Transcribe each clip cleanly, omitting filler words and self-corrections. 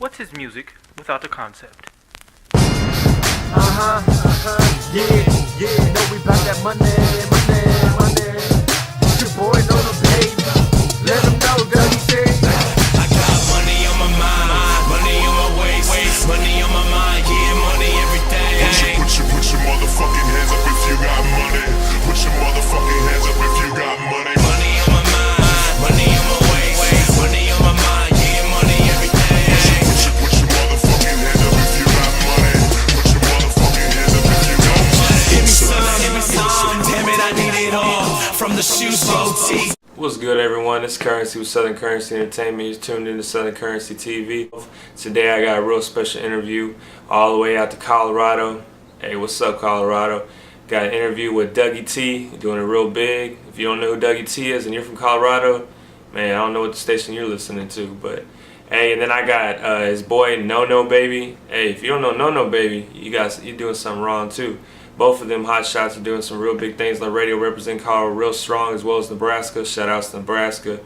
What's his music without the concept? Yeah, know we bout that money. It's your boy Nono, baby. Let him know, Dougy. I got money on my mind, money on my waist, money on my mind, yeah, money every day. Put your motherfucking hands up if you got money. Put your motherfucking hands up if you got money. Money on my mind, money on my waist, money on my mind, yeah, money every day. Put your motherfucking hands up if you got money. Put your motherfucking hands up if you got money. Give me some, damn it, I need it all. From the shoes, boutique. What's good, everyone? It's Currensy with Southern Currensy Entertainment. You're tuned into Southern Currensy TV. Today I got a real special interview all the way out to Colorado. Hey, what's up, Colorado? Got an interview with Dougy T, doing it real big. If you don't know who Dougy T is and you're from Colorado, man, I don't know what station you're listening to, but hey, and then I got his boy Nono, baby. Hey, if you don't know Nono, baby, you're doing something wrong too. Both of them hot shots are doing some real big things. Like radio representing Colorado real strong, as well as Nebraska. Shout outs to Nebraska.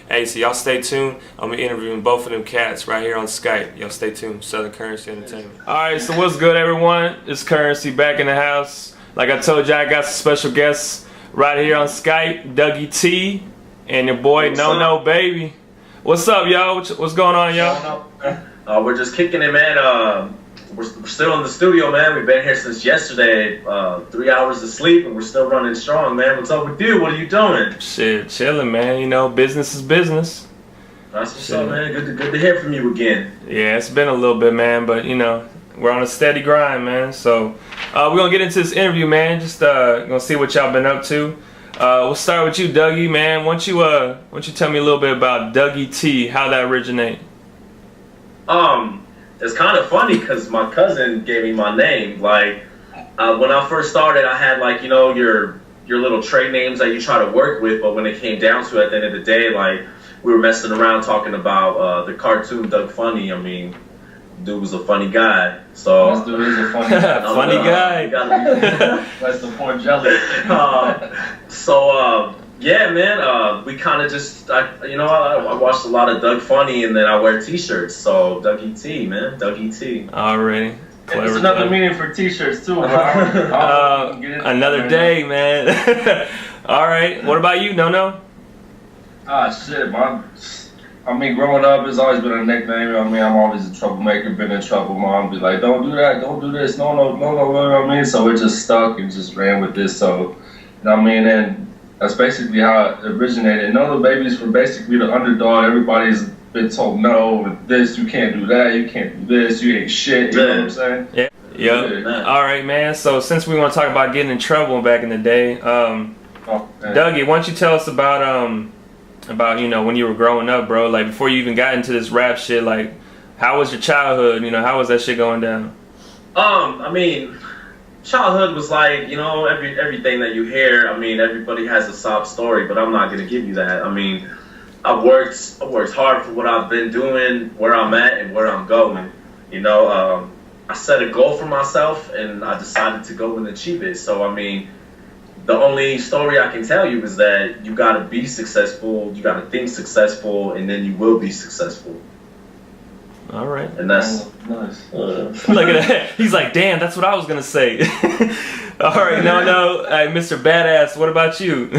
Hey, so y'all stay tuned. I'm gonna be interviewing both of them cats right here on Skype. Y'all stay tuned. Southern Currensy Entertainment. All right, so what's good, everyone? It's Currensy back in the house. Like I told you, I got some special guests right here on Skype. Dougy T and your boy Nono, baby. What's up, y'all? What's going on, y'all? We're just kicking it, man. We're still in the studio, man. We've been here since yesterday. 3 hours of sleep, and we're still running strong, man. What's up with you? What are you doing? Shit, chilling, man. You know, business is business. That's what's up, man. Good to hear from you again. Yeah, it's been a little bit, man, but you know, we're on a steady grind, man. So we're gonna get into this interview, man. Just gonna see what y'all been up to. We'll start with you, Dougy, man. Why don't you tell me a little bit about Dougy T, how that originate? It's kind of funny because my cousin gave me my name. Like, when I first started, I had, like, you know, your little trade names that you try to work with, but when it came down to it, at the end of the day, like, we were messing around talking about the cartoon Doug Funny. I mean, dude was a funny guy. So this dude is a funny guy. Funny guy. That's the poor jelly. Yeah, man, we kind of just, I watched a lot of Doug Funny, and then I wear t-shirts, so Dougy T, man, Dougy T. Already. There's another meaning for t-shirts, too. Another day, man. Alright, what about you, Nono? Shit, man. I mean, growing up, it's always been a nickname. I mean, I'm always a troublemaker, been in trouble. Mom be like, don't do that, don't do this, no, you know what I mean? So it just stuck and just ran with this, so, you know what I mean? And that's basically how it originated. Nono babies were basically the underdog. Everybody's been told no with this, you can't do that, you can't do this, you ain't shit, you know what I'm saying? Yeah. Yep. Alright, man. So since we want to talk about getting in trouble back in the day, Dougy, why don't you tell us about, you know, when you were growing up, bro, like before you even got into this rap shit, like how was your childhood, you know, how was that shit going down? I mean, childhood was like, you know, everything that you hear. I mean, everybody has a sob story, but I'm not gonna give you that. I mean, I worked hard for what I've been doing, where I'm at, and where I'm going. You know, I set a goal for myself, and I decided to go and achieve it. So, I mean, the only story I can tell you is that you gotta be successful, you gotta think successful, and then you will be successful. All right. And that's nice. Look at that. He's like, damn, that's what I was gonna say. All right, no, hey, Mr. Badass, what about you?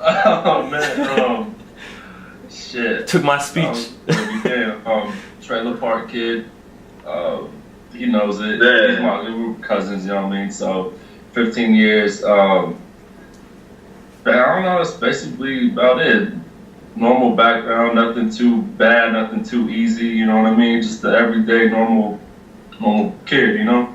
Oh man, shit. Took my speech. Trailer park kid. He knows it. Yeah. We were cousins, you know what I mean? So 15 years. But I don't know. That's basically about it. Normal background, nothing too bad, nothing too easy, you know what I mean? Just the everyday normal kid, you know?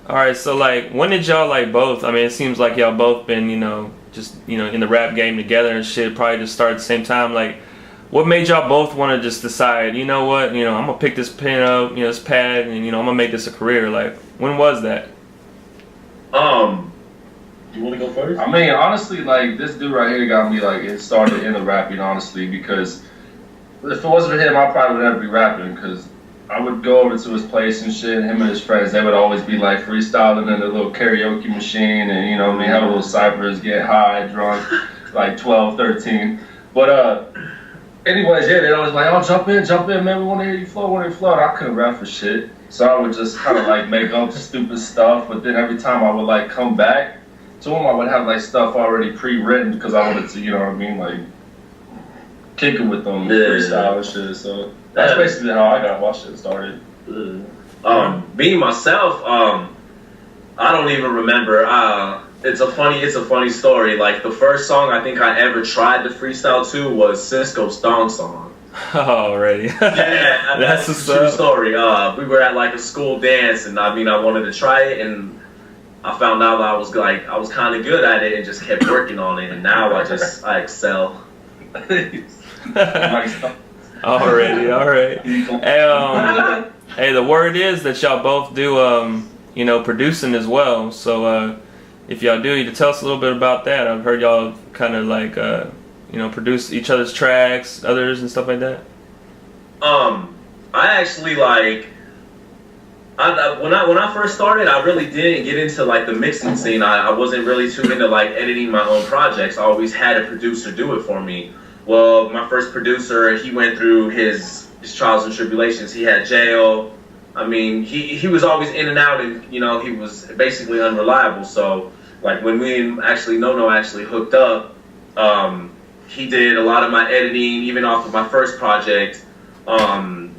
Alright, so like when did y'all like both, I mean it seems like y'all both been, you know, just, you know, in the rap game together and shit, probably just started at the same time, like what made y'all both want to just decide, you know what, you know, I'm gonna pick this pen up, you know, this pad, and you know, I'm gonna make this a career, like when was that? You want to go first? I mean, honestly, like, this dude right here got me, like, it started in the rapping, honestly, because if it wasn't for him, I probably would never be rapping, because I would go over to his place and shit, him and his friends, they would always be, like, freestyling in the little karaoke machine, and, you know, they have little ciphers, get high, drunk, like 12, 13. But, anyways, yeah, they always like, oh, jump in, man, we want to hear you flow, And I couldn't rap for shit. So I would just kind of like make up stupid stuff, but then every time I would like come back to them, I would have like stuff already pre-written because I wanted to, you know what I mean, like kick it with them, freestyle and shit. So that's basically how I got my shit started. Me myself, I don't even remember. It's a funny story. Like the first song I think I ever tried to freestyle to was Cisco's Thong Song. Already. Yeah, that's a true story. We were at like a school dance, and I wanted to try it, and I found out I was kind of good at it, and just kept working on it, and now I excel. Already, all right. Hey, the word is that y'all both do producing as well. So if y'all do, you can tell us a little bit about that. I've heard y'all kind of like produce each other's tracks, others and stuff like that. I actually when I first started, I really didn't get into like the mixing scene. I wasn't really too into like editing my own projects. I always had a producer do it for me. Well, my first producer, he went through his trials and tribulations. He had jail. I mean, he was always in and out, and he was basically unreliable. So like when Nono actually hooked up, he did a lot of my editing, even off of my first project.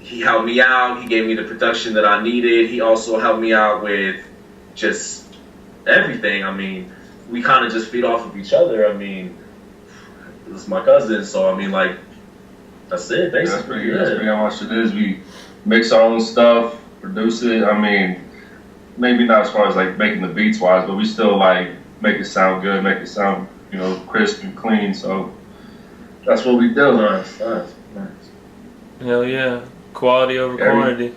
He helped me out. He gave me the production that I needed. He also helped me out with just everything. I mean, we kind of just feed off of each other. I mean, this is my cousin, so I mean, like, that's it, basically. That's pretty much it is. We mix our own stuff, produce it. I mean, maybe not as far as like making the beats wise, but we still like make it sound good, make it sound, crisp and clean. So that's what we do. Nice. Hell yeah. Quality over quantity.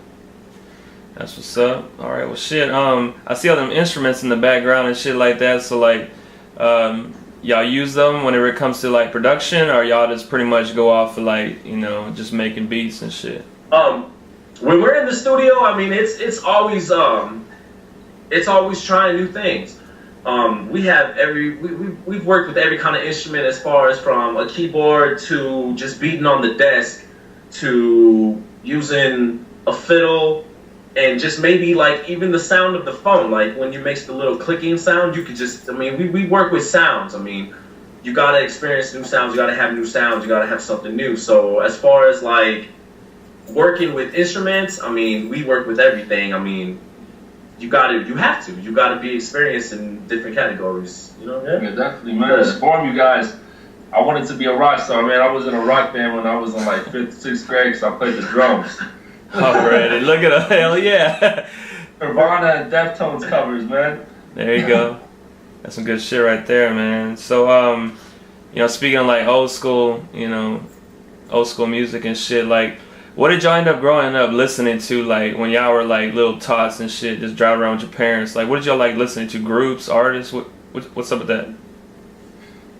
That's what's up. All right, well, shit. I see all them instruments in the background and shit like that. So, like, y'all use them whenever it comes to, like, production, or y'all just pretty much go off of, like, just making beats and shit? When we're in the studio, I mean, it's always trying new things. We've worked with every kind of instrument, as far as from a keyboard to just beating on the desk to using a fiddle, and just maybe like even the sound of the phone, like when you makes the little clicking sound, you could just, we work with sounds. I mean, you gotta experience new sounds, you gotta have new sounds, you gotta have something new. So as far as like working with instruments, we work with everything. You have to be experienced in different categories. Yeah, definitely, man. To inform you guys, I wanted to be a rock star, man. I was in a rock band when I was in like 5th, 6th grade, because I played the drums. Alrighty, look at her, hell yeah. Nirvana and Deftones covers, man. There you go. That's some good shit right there, man. So, speaking of like old school music and shit, like, what did y'all end up growing up listening to, like, when y'all were, like, little tots and shit, just driving around with your parents? Like, what did y'all like listening to? Groups, artists? What's up with that?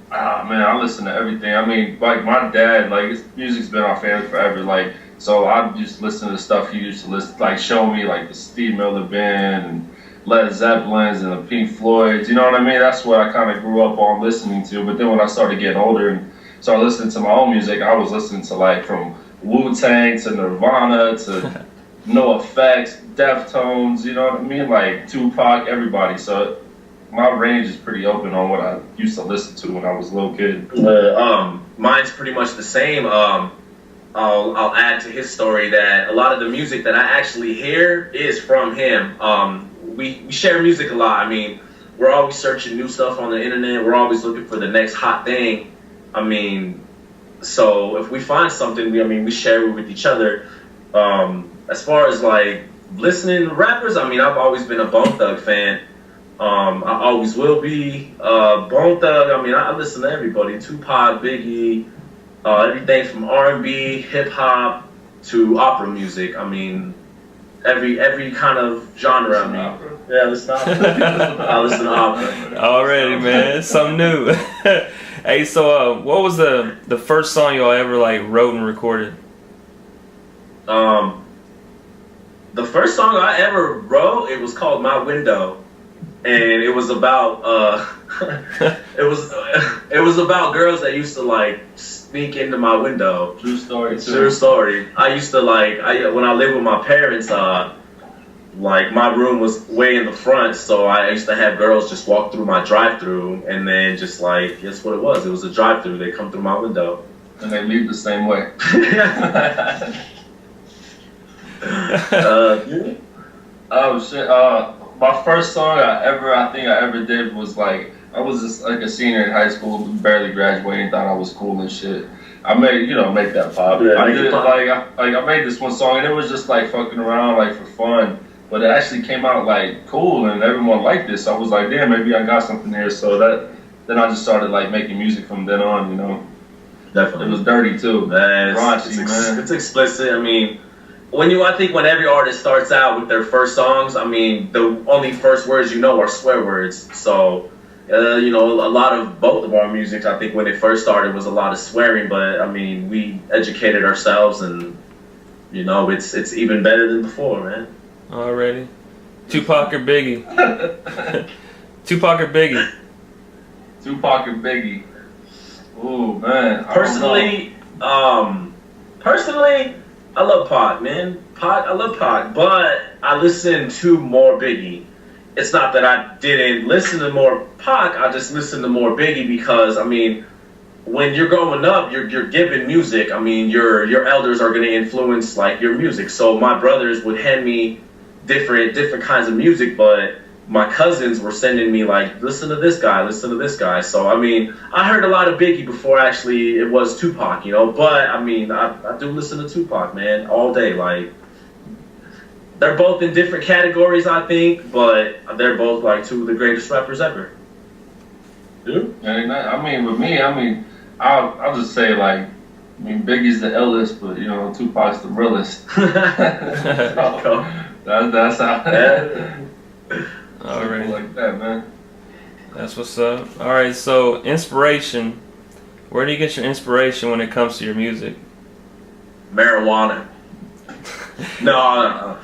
Man, I listen to everything. Like, my dad, like, his music's been our family forever, like, so I just listen to the stuff he used to listen, like, show me, like, the Steve Miller Band and Led Zeppelins and the Pink Floyds, you know what I mean? That's what I kind of grew up on listening to. But then when I started getting older and started listening to my own music, I was listening to, like, from Wu-Tang to Nirvana to No Effects, Deftones, you know what I mean? Like Tupac, everybody. So my range is pretty open on what I used to listen to when I was a little kid. Mine's pretty much the same. I'll add to his story that a lot of the music that I actually hear is from him. We share music a lot. We're always searching new stuff on the internet. We're always looking for the next hot thing. So if we find something, we share it with each other. As far as like listening to rappers, I've always been a Bone Thug fan. I always will be. Bone Thug, I listen to everybody. Tupac, Biggie, everything from R&B, hip hop to opera music. Every kind of genre. Yeah, listen to opera. I listen to opera. Already, man, something new. Hey, so what was the first song y'all ever like wrote and recorded? The first song I ever wrote, it was called My Window, and it was about it was about girls that used to like sneak into my window. True story. True story. I used to when I lived with my parents, like my room was way in the front, so I used to have girls just walk through my drive-through, and then just like, guess what it was? It was a drive-through. They come through my window. And they leave the same way. Oh shit. My first song I think I ever did was like, I was just like a senior in high school, barely graduating, thought I was cool and shit. I made, make that pop. Yeah, I did I made this one song and it was just like fucking around like for fun. But it actually came out like cool and everyone liked this. So I was like, damn, maybe I got something here. So then I just started like making music from then on, Definitely. It was dirty too. Man, Raunchy, man. It's explicit. I mean, I think when every artist starts out with their first songs, I mean, the only first words are swear words. So, a lot of both of our music, I think when it first started was a lot of swearing, but I mean, we educated ourselves and, it's even better than before, man. Already. Tupac or Biggie? Tupac or Biggie? Tupac and Biggie. Ooh, man. Personally, I love Pac, man. I love Pac, but I listen to more Biggie. It's not that I didn't listen to more Pac, I just listened to more Biggie because, I mean, when you're growing up, you're given music. I mean, your elders are going to influence, like, your music. So my brothers would hand me different kinds of music, but my cousins were sending me, like, listen to this guy, listen to this guy. So, I mean, I heard a lot of Biggie before actually it was Tupac, But, I mean, I do listen to Tupac, man, all day. Like, they're both in different categories, I think, but they're both, like, two of the greatest rappers ever. Dude? I mean, with me, I'll just say, like, Biggie's the illest, but, Tupac's the realest. So, that's how... Alright. Like that, man. That's what's up. Alright, so inspiration. Where do you get your inspiration when it comes to your music? Marijuana. No.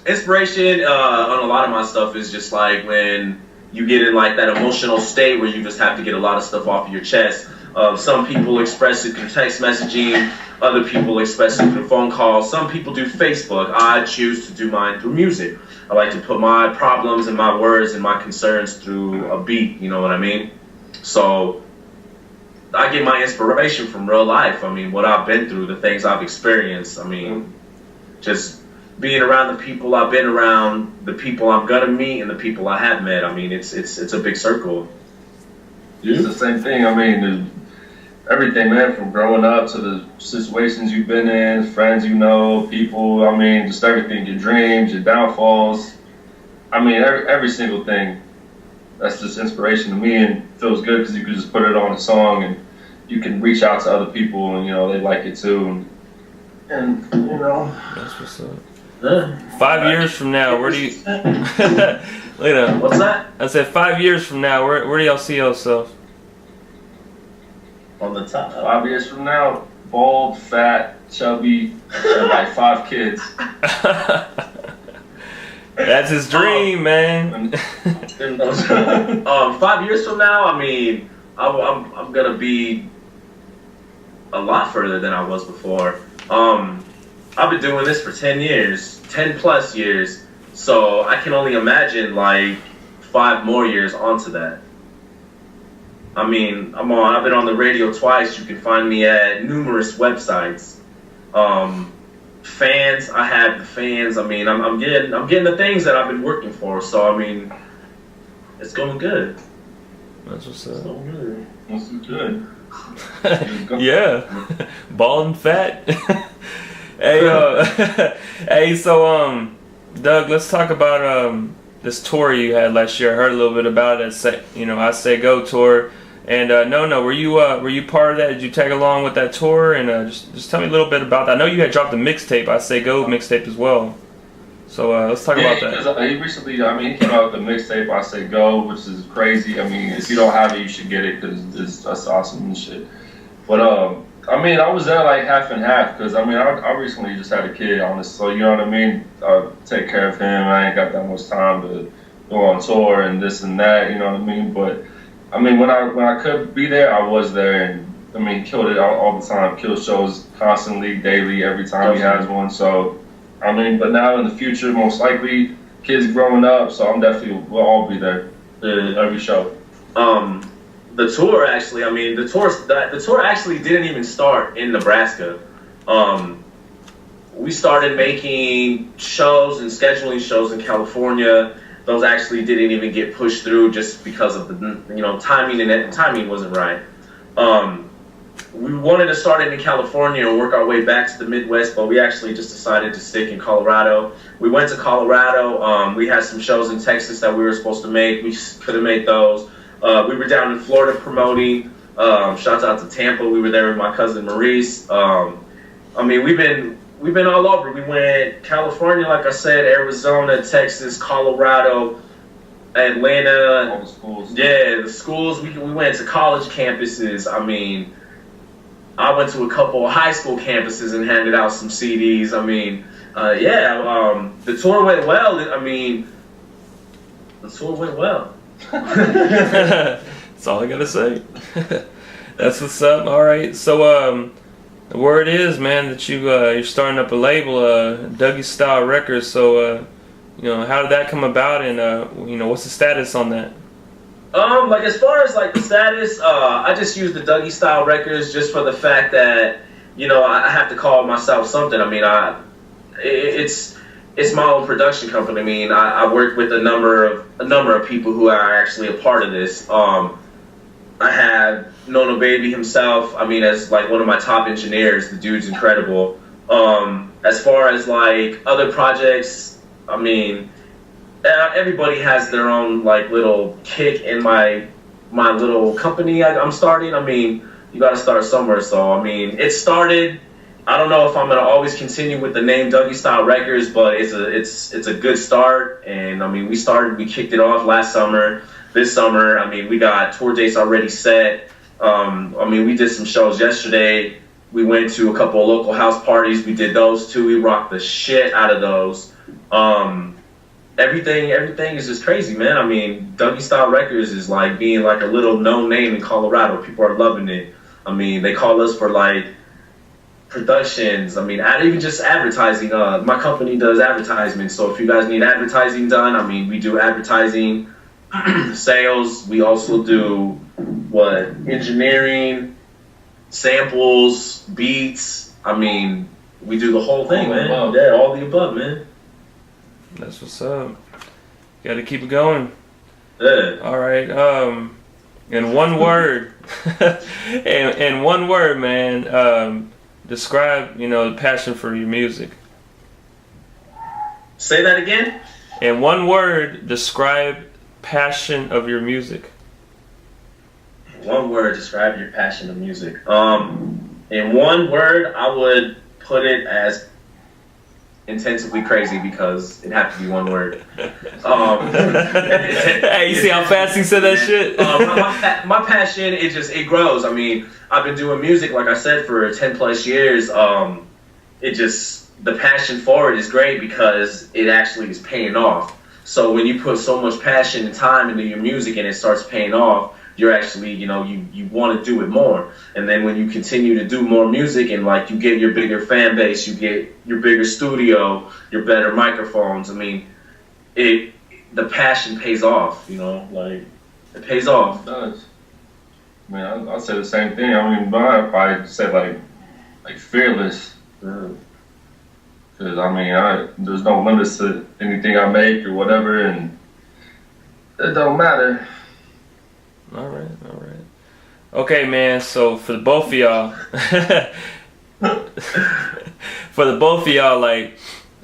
Inspiration on a lot of my stuff is just like when you get in like that emotional state where you just have to get a lot of stuff off of your chest. Some people express it through text messaging. Other people express it through phone calls. Some people do Facebook. I choose to do mine through music. I like to put my problems and my words and my concerns through a beat, you know what I mean? So I get my inspiration from real life. I mean, what I've been through, the things I've experienced. I mean, just being around the people I've been around, the people I'm gonna meet, and the people I have met. I mean, it's a big circle. It's the same thing. I mean, everything, man, from growing up to the situations you've been in, friends people, I mean, just everything, your dreams, your downfalls. I mean, every single thing. That's just inspiration to me and feels good because you can just put it on a song and you can reach out to other people and, they like it too. And That's what's up. 5 years from now, where do you... Look at that. What's that? I said 5 years from now, where do y'all see yourself? On the top. 5 years from now, bald, fat, chubby, and like 5 kids. That's his dream, man. 5 years from now, I mean, I'm gonna be a lot further than I was before. I've been doing this for 10 years, 10 plus years, so I can only imagine like 5 more years onto that. I mean, I've been on the radio twice. You can find me at numerous websites. Fans, I have the fans. I mean, I'm getting the things that I've been working for. So I mean, it's going good. That's what's up. It's going good. That's good. Yeah, bald and fat. Hey, hey. So, Doug, let's talk about this tour you had last year. I heard a little bit about it. I Say Go tour. And Nono, were you part of that? Did you tag along with that tour? And just tell me a little bit about that. I know you had dropped a mixtape, I Say Go mixtape as well. So let's talk about that. Yeah, he recently, he came out with the mixtape I Say Go, which is crazy. I mean, if you don't have it, you should get it because that's awesome and shit. But I was there like half and half because I recently just had a kid, honestly. So you know what I mean. I take care of him. I ain't got that much time, but go on tour and this and that, you know what I mean? But I mean, when I could be there, I was there, and I mean, killed it all the time. Killed shows constantly, daily, every time he has one. So, I mean, but now in the future, most likely, kids growing up, so I'm definitely, we'll all be there every show. The tour actually, I mean, the tour actually didn't even start in Nebraska. We started making shows and scheduling shows in California. Those actually didn't even get pushed through just because of the timing, and timing wasn't right. We wanted to start it in California and work our way back to the Midwest, but we actually just decided to stick in Colorado. We went to Colorado. We had some shows in Texas that we were supposed to make. We couldn't make those. We were down in Florida promoting. Shouts out to Tampa. We were there with my cousin Maurice. I mean, we've been all over. We went California, like I said, Arizona, Texas, Colorado, Atlanta. All the schools. Yeah, the schools. We went to college campuses. I mean, I went to a couple of high school campuses and handed out some CDs. I mean, the tour went well. I mean, the tour went well. That's all I gotta say. That's what's up. All right, so the word is, man, that you're starting up a label, Dougy Style Records. So how did that come about, and what's the status on that? Like as far as like the status, I just use the Dougy Style Records just for the fact that I have to call myself something. I mean, it's my own production company. I mean, I work with a number of people who are actually a part of this. I have Nono Baby himself. I mean, as like one of my top engineers. The dude's incredible. As far as like other projects, I mean, everybody has their own like little kick in my little company I'm starting. I mean, you got to start somewhere. So I mean, it started. I don't know if I'm gonna always continue with the name Dougy Style Records, but it's a good start. And I mean, we kicked it off last summer. This summer, I mean, we got tour dates already set. I mean, we did some shows yesterday. We went to a couple of local house parties. We did those too. We rocked the shit out of those. Everything is just crazy, man. I mean, Dougy Style Records is like being like a little known name in Colorado. People are loving it. I mean, they call us for like productions. I mean, even just advertising. My company does advertisement, so if you guys need advertising done, I mean, we do advertising, sales. We also do engineering, samples, beats. I mean, we do the whole thing, man. Yeah, all the above, man. That's what's up. Got to keep it going. Yeah. All right. In one word, in one word, man. Describe, the passion for your music. Say that again? In one word, describe passion of your music. One word, describe your passion of music. In one word, I would put it as intensively crazy, because it had to be one word. Hey, you see how fast he said that shit? My passion, it grows. I mean, I've been doing music, like I said, for 10 plus years. The passion for it is great because it actually is paying off. So when you put so much passion and time into your music and it starts paying off, you're actually, you want to do it more. And then when you continue to do more music and like you get your bigger fan base, you get your bigger studio, your better microphones. I mean, the passion pays off, like it pays off. It does. I mean, I'll say the same thing. I mean, but I'd probably say like fearless. Because I mean, there's no limits to anything I make or whatever, and it don't matter. All right. Okay, man. So for the both of y'all, like,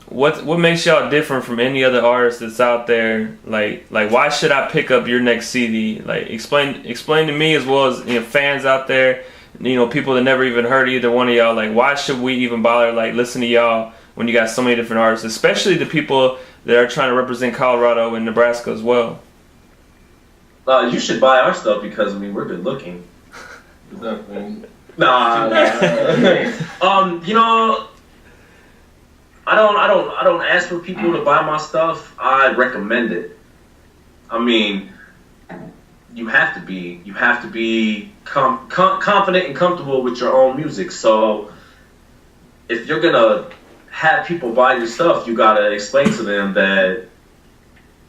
what makes y'all different from any other artist that's out there? Like why should I pick up your next CD? Like, explain to me as well as fans out there, people that never even heard either one of y'all. Like, why should we even bother listen to y'all when you got so many different artists, especially the people that are trying to represent Colorado and Nebraska as well? You should buy our stuff because I mean we're good looking. Definitely. Nah. I don't ask for people to buy my stuff. I recommend it. I mean, you have to be confident and comfortable with your own music. So if you're gonna have people buy your stuff, you gotta explain to them that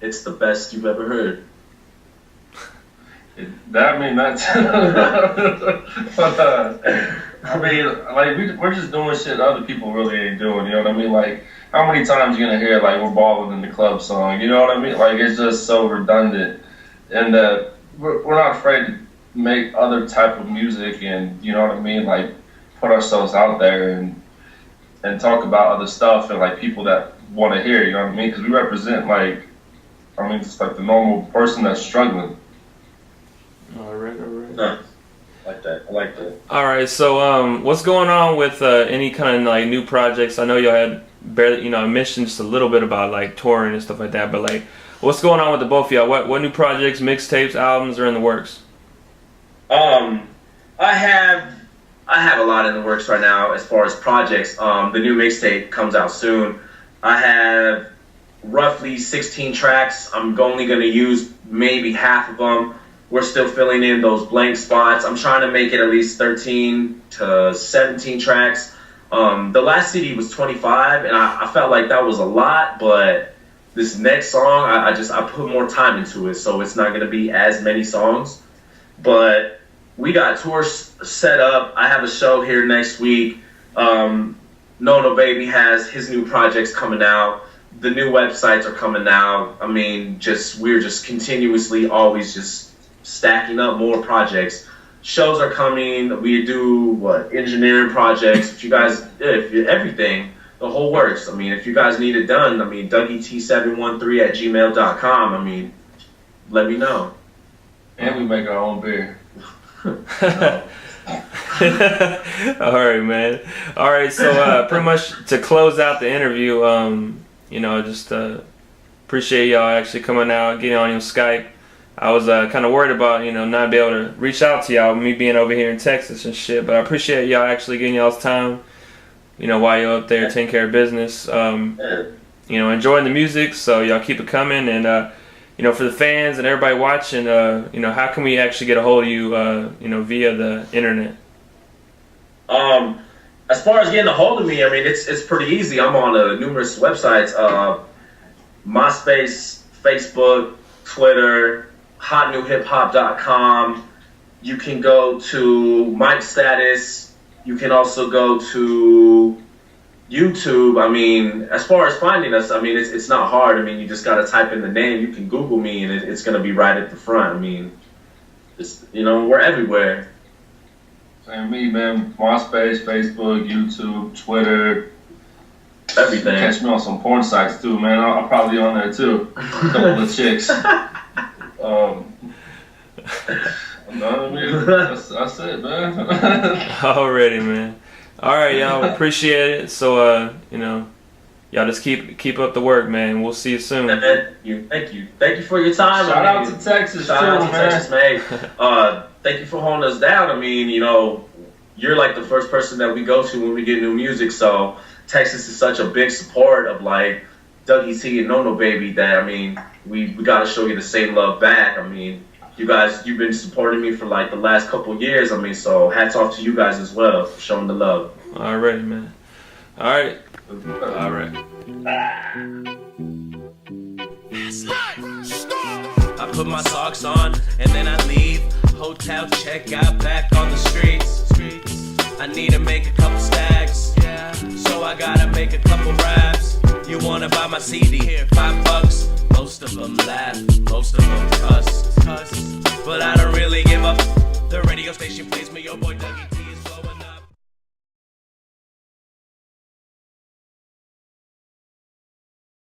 it's the best you've ever heard. I mean, that's. I mean, like we're just doing shit other people really ain't doing. You know what I mean? Like, how many times you gonna hear like "We're Balling in the Club" song? You know what I mean? Like, it's just so redundant, and we're not afraid to make other type of music, and you know what I mean? Like, put ourselves out there and talk about other stuff and like people that want to hear. You know what I mean? Because we represent just like the normal person that's struggling. All right. No, I like that. All right, so what's going on with any kind of like new projects? I know y'all had barely, I mentioned just a little bit about like touring and stuff like that, but like, what's going on with the both of y'all? What new projects, mixtapes, albums are in the works? I have a lot in the works right now as far as projects. The new mixtape comes out soon. I have roughly 16 tracks. I'm only going to use maybe half of them. We're still filling in those blank spots. I'm trying to make it at least 13 to 17 tracks. The last CD was 25, and I felt like that was a lot, but this next song, I put more time into it, so it's not going to be as many songs. But we got tours set up. I have a show here next week. Nono Baby has his new projects coming out. The new websites are coming out. I mean, we're just continuously always just stacking up more projects. Shows are coming. We do engineering projects. If everything, the whole works. I mean, if you guys need it done, DougyT713@gmail.com. I mean, let me know. And we make our own beer. All right, man. All right, so pretty much to close out the interview, just appreciate y'all actually coming out, getting on your Skype. I was kind of worried about, not be able to reach out to y'all, me being over here in Texas and shit, but I appreciate y'all actually getting y'all's time, while you're up there taking care of business, enjoying the music, so y'all keep it coming, and, for the fans and everybody watching, how can we actually get a hold of you, via the internet? As far as getting a hold of me, I mean, it's pretty easy. I'm on numerous websites, MySpace, Facebook, Twitter, hotnewhiphop.com. You can go to Mike Status. You can also go to YouTube. I mean, as far as finding us, I mean, it's not hard. I mean, you just got to type in the name. You can Google me, and it's going to be right at the front. I mean, we're everywhere. And me, man, MySpace, Facebook, YouTube, Twitter. Everything. Catch me on some porn sites, too, man. I'm probably on there, too. A couple of chicks. That's it, man. Already, man. All right, y'all. Appreciate it. So, y'all just keep up the work, man. We'll see you soon. Thank you for your time. Shout out to Texas, man. Thank you for holding us down. I mean, you're like the first person that we go to when we get new music. So Texas is such a big support of like Dougy T and Nono Baby that, I mean, we got to show you the same love back. I mean, you've been supporting me for like the last couple of years. I mean, so hats off to you guys as well for showing the love. All right, man. All right. All right. I put my socks on and then I leave. Hotel check out, back on the streets. I need to make a couple stacks, so I gotta make a couple raps. You wanna buy my CD? Here, $5. Most of them laugh, most of them cuss.